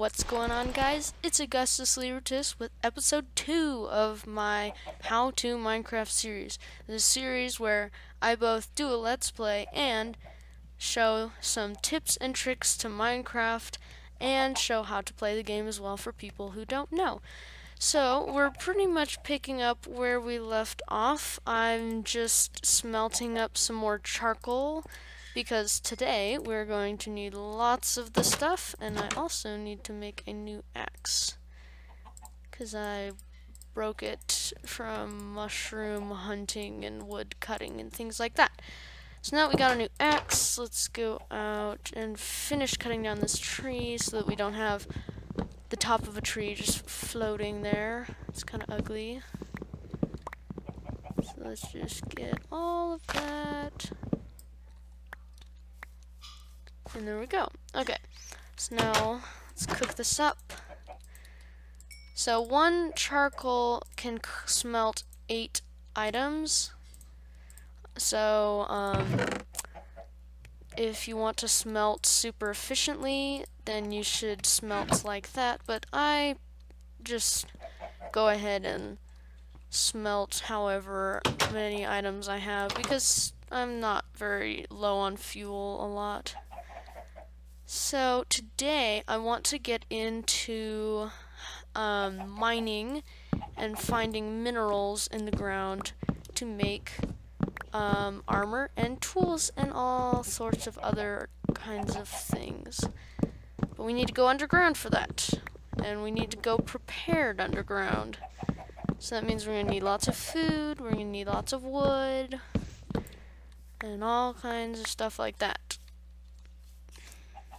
What's going on, guys? It's Augustus Libertus with episode 2 of my How to Minecraft series. This series where I both do a Let's Play and show some tips and tricks to Minecraft and show how to play the game as well for people who don't know. So, we're pretty much picking up where we left off. I'm just smelting up some more charcoal because today we're going to need lots of the stuff, and I also need to make a new axe because I broke it from mushroom hunting and wood cutting and things like that. So now we got a new axe. Let's go out and finish cutting down this tree so that we don't have the top of a tree just floating there. It's kind of ugly. So let's just get all of that. And there we go. Okay, so now let's cook this up. So one charcoal can smelt 8 items. So if you want to smelt super efficiently, then you should smelt like that. But I just go ahead and smelt however many items I have because I'm not very low on fuel a lot. So today I want to get into mining and finding minerals in the ground to make armor and tools and all sorts of other kinds of things. But we need to go underground for that, and we need to go prepared underground. So that means we're going to need lots of food, we're going to need lots of wood, and all kinds of stuff like that.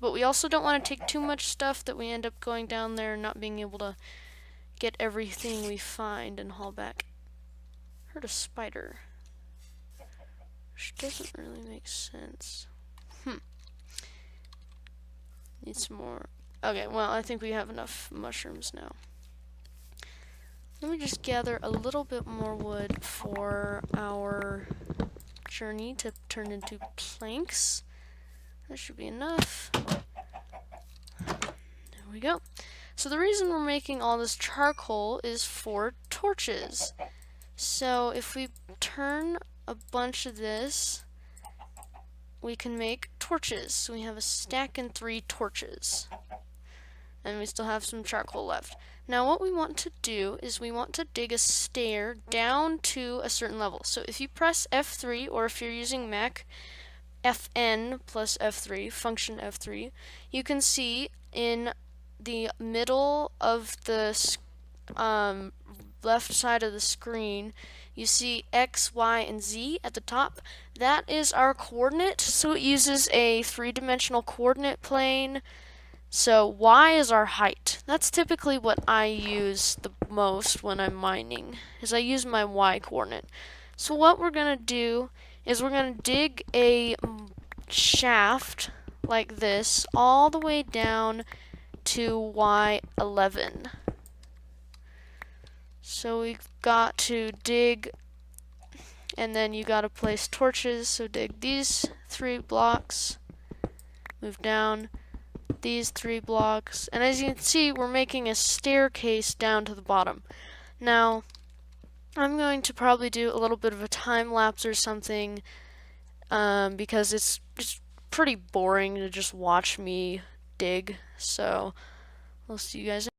But we also don't want to take too much stuff that we end up going down there and not being able to get everything we find and haul back. Heard a spider. Which doesn't really make sense. Need some more. Okay, well, I think we have enough mushrooms now. Let me just gather a little bit more wood for our journey to turn into planks. That should be enough. There we go. So the reason we're making all this charcoal is for torches. So if we turn a bunch of this, we can make torches. So we have a stack and 3 torches. And we still have some charcoal left. Now what we want to do is we want to dig a stair down to a certain level. So if you press F3, or if you're using Mac, Fn plus F3, function F3, you can see in the middle of the left side of the screen, you see X, Y, and Z at the top. That is our coordinate, so it uses a 3-dimensional coordinate plane. So Y is our height. That's typically what I use the most when I'm mining, is I use my Y coordinate. So what we're going to do is we're going to dig a shaft like this all the way down to Y11. So we've got to dig, and then you got to place torches. So dig these 3 blocks, move down these 3 blocks, and as you can see, we're making a staircase down to the bottom. Now, I'm going to probably do a little bit of a time lapse or something, because it's pretty boring to just watch me dig. So I'll see you guys.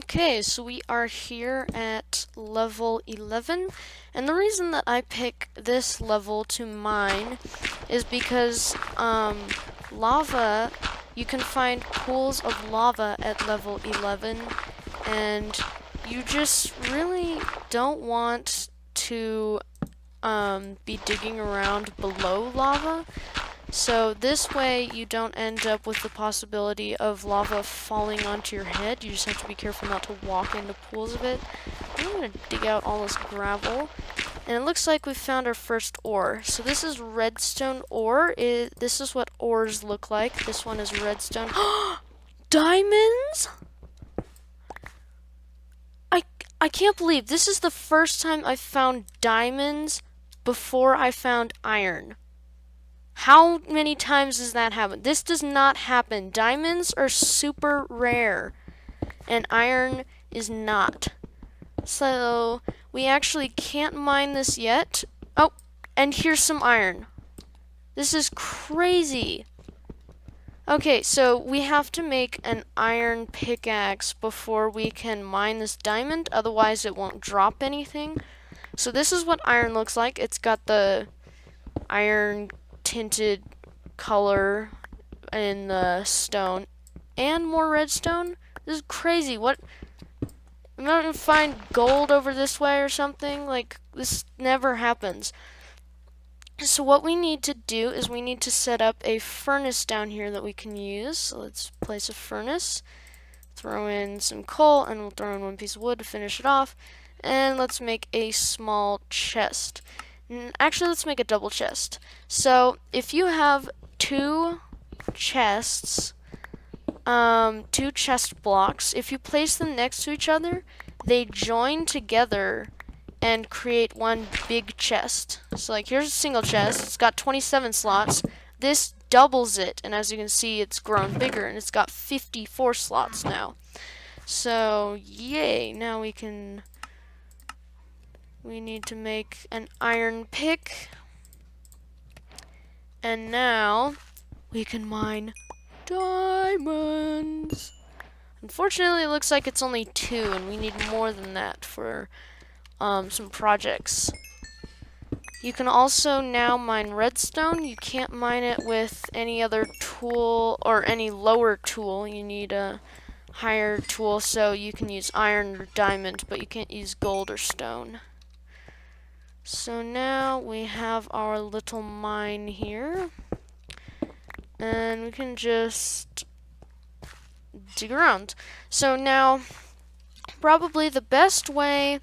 Okay, so we are here at level 11, and the reason that I pick this level to mine is because lava, you can find pools of lava at level 11, and you just really don't want to be digging around below lava. So this way you don't end up with the possibility of lava falling onto your head. You just have to be careful not to walk into pools of it. I'm going to dig out all this gravel. And it looks like we found our first ore. So this is redstone ore. This is what ores look like. This one is redstone. Diamonds? I can't believe this is the first time I've found diamonds before I found iron. How many times does that happen? This does not happen. Diamonds are super rare, and iron is not. So, we actually can't mine this yet. Oh, and here's some iron. This is crazy. Okay, so we have to make an iron pickaxe before we can mine this diamond, otherwise it won't drop anything. So this is what iron looks like. It's got the iron tinted color in the stone and more redstone. This is crazy. What? I'm not gonna find gold over this way or something. Like, this never happens. So what we need to do is we need to set up a furnace down here that we can use. So let's place a furnace, throw in some coal, and we'll throw in one piece of wood to finish it off. And let's make a small chest. Actually, let's make a double chest. So if you have two chests, two chest blocks, if you place them next to each other, they join together and create one big chest. So like, here's a single chest. It's got 27 slots. This doubles it, and as you can see, it's grown bigger, and it's got 54 slots now. So yay, now we need to make an iron pick, and now we can mine diamonds. Unfortunately, it looks like it's only 2, and we need more than that for some projects. You can also now mine redstone. You can't mine it with any other tool or any lower tool. You need a higher tool, so you can use iron or diamond, but you can't use gold or stone. So now we have our little mine here, and we can just dig around. So now, probably the best way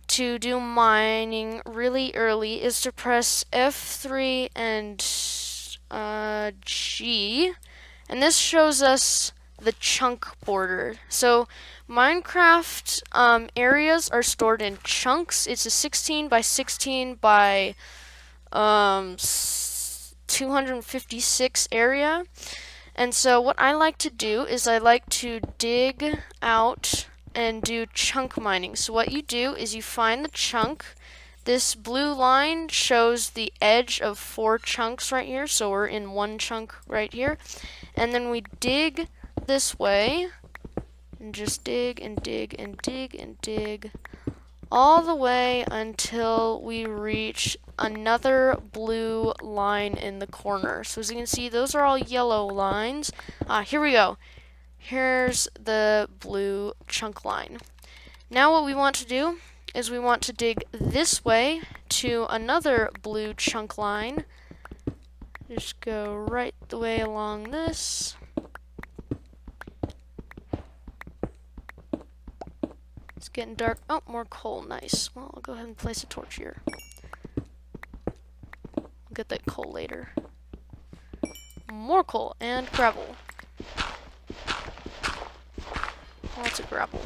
to do mining really early is to press F3 and G, and this shows us the chunk border. So Minecraft areas are stored in chunks. It's a 16 by 16 by 256 area. And so what I like to do is I like to dig out and do chunk mining. So what you do is you find the chunk. This blue line shows the edge of 4 chunks right here. So we're in one chunk right here. And then we dig this way and just dig and dig and dig and dig all the way until we reach another blue line in the corner. So as you can see, those are all yellow lines. Here we go. Here's the blue chunk line. Now what we want to do is we want to dig this way to another blue chunk line. Just go right the way along this. It's getting dark. Oh, more coal. Nice. Well, I'll go ahead and place a torch here. I'll get that coal later. More coal and gravel. Lots of gravel.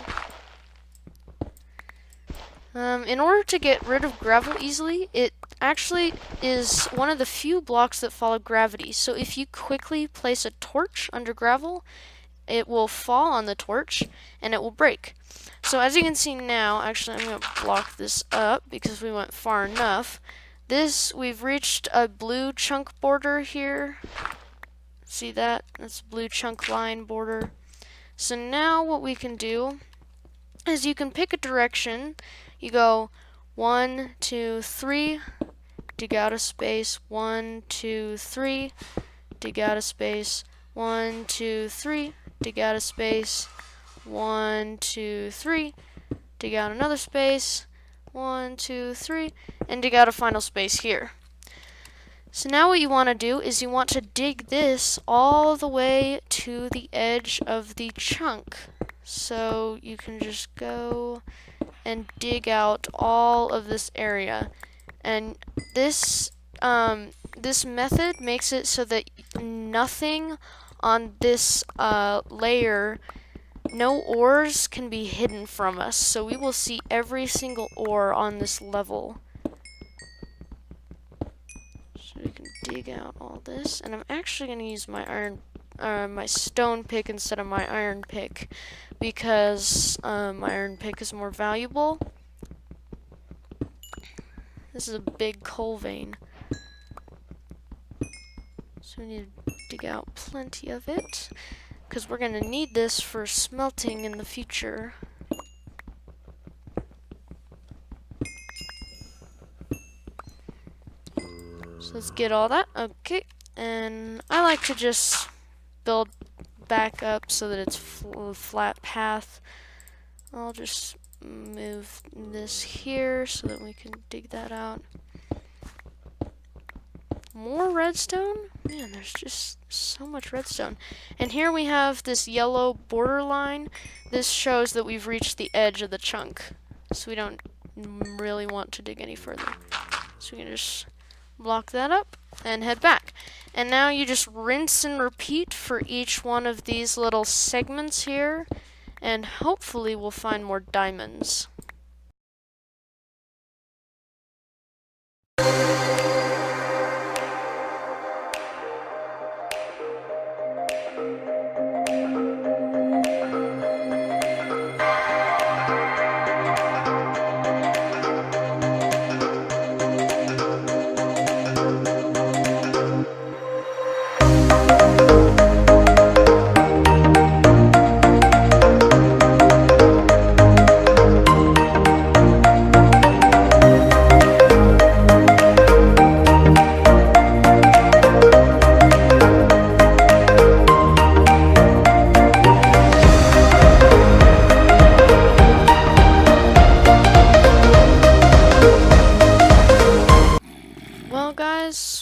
In order to get rid of gravel easily, it actually is one of the few blocks that follow gravity. So if you quickly place a torch under gravel, it will fall on the torch and it will break. So as you can see now, actually I'm going to block this up because we went far enough. We've reached a blue chunk border here. See that? That's a blue chunk line border. So now what we can do is you can pick a direction. You go 1, 2, 3, dig out a space, 1, 2, 3, dig out a space, 1, 2, 3, dig out a space, 1, 2, 3, dig out another space, 1, 2, 3, and dig out a final space here. So now what you want to do is you want to dig this all the way to the edge of the chunk. So you can just go and dig out all of this area. And this this method makes it so that nothing on this layer, no ores can be hidden from us. So we will see every single ore on this level. So we can dig out all this, and I'm actually going to use my my stone pick instead of my iron pick, because my iron pick is more valuable. This is a big coal vein, so we need to dig out plenty of it, because we're going to need this for smelting in the future. So let's get all that. Okay, and I like to just build back up so that it's a flat path. I'll just move this here so that we can dig that out. More redstone? Man, there's just so much redstone. And here we have this yellow border line. This shows that we've reached the edge of the chunk, so we don't really want to dig any further. So we can just block that up and head back. And now you just rinse and repeat for each one of these little segments here, and hopefully we'll find more diamonds.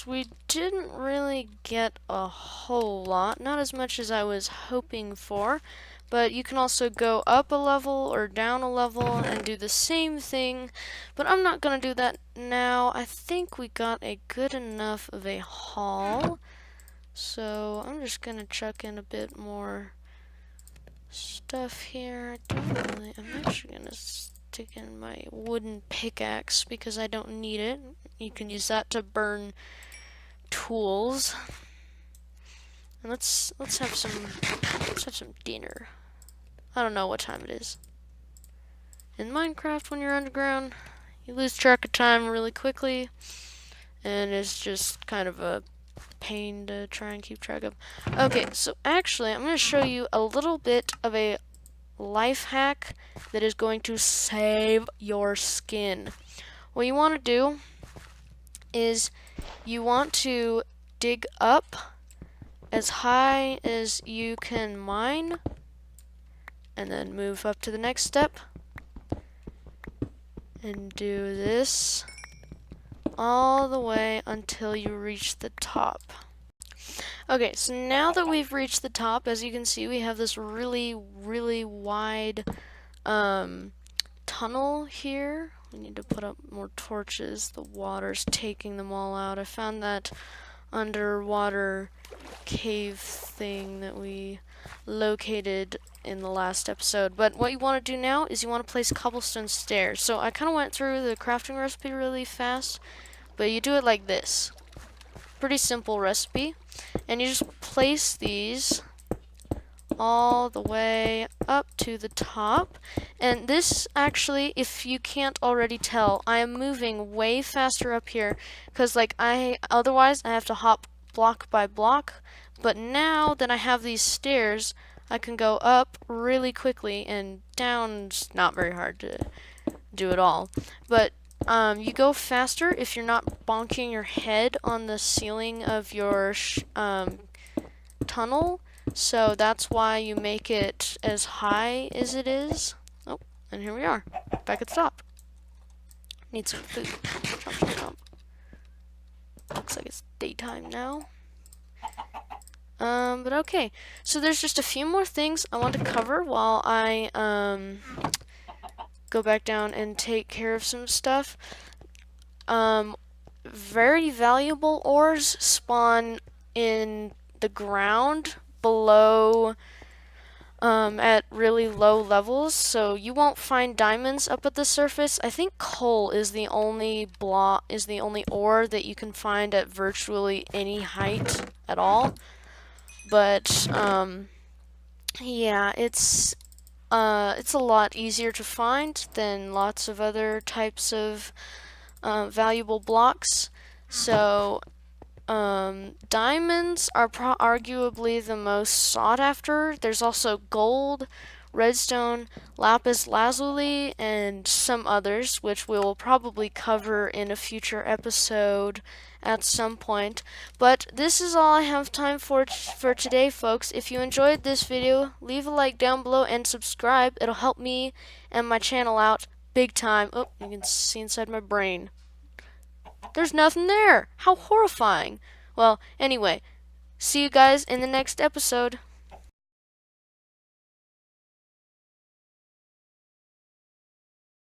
We didn't really get a whole lot, not as much as I was hoping for, but you can also go up a level or down a level and do the same thing, but I'm not going to do that now. I think we got a good enough of a haul, so I'm just going to chuck in a bit more stuff here. I'm actually going to stick in my wooden pickaxe because I don't need it. You can use that to burn tools. And let's have some dinner. I don't know what time it is. In Minecraft, when you're underground, you lose track of time really quickly, and it's just kind of a pain to try and keep track of. Okay, so actually, I'm going to show you a little bit of a life hack that is going to save your skin. What you want to do is you want to dig up as high as you can mine, and then move up to the next step, and do this all the way until you reach the top. Okay, so now that we've reached the top, as you can see, we have this really wide tunnel here. We need to put up more torches. The water's taking them all out. I found that underwater cave thing that we located in the last episode. But what you want to do now is you want to place cobblestone stairs. So I kind of went through the crafting recipe really fast, but you do it like this. Pretty simple recipe. And you just place these all the way up to the top. And this actually, if you can't already tell, I am moving way faster up here because otherwise I have to hop block by block. But now that I have these stairs, I can go up really quickly, and down's not very hard to do at all. But you go faster if you're not bonking your head on the ceiling of your tunnel, so that's why you make it as high as it is. Oh, and here we are, back at the top. Need some food. Jump, jump, jump. Looks like it's daytime now. But okay, so there's just a few more things I want to cover while I go back down and take care of some stuff. Very valuable ores spawn in the ground below at really low levels, so you won't find diamonds up at the surface. I think coal is the only ore that you can find at virtually any height at all. But yeah, it's a lot easier to find than lots of other types of valuable blocks. So diamonds are arguably the most sought after. There's also gold, redstone, lapis lazuli, and some others, which we will probably cover in a future episode at some point. But this is all I have time for today, folks. If you enjoyed this video, leave a like down below and subscribe. It'll help me and my channel out big time. Oh, you can see inside my brain. There's nothing there. How horrifying. Well, anyway, see you guys in the next episode.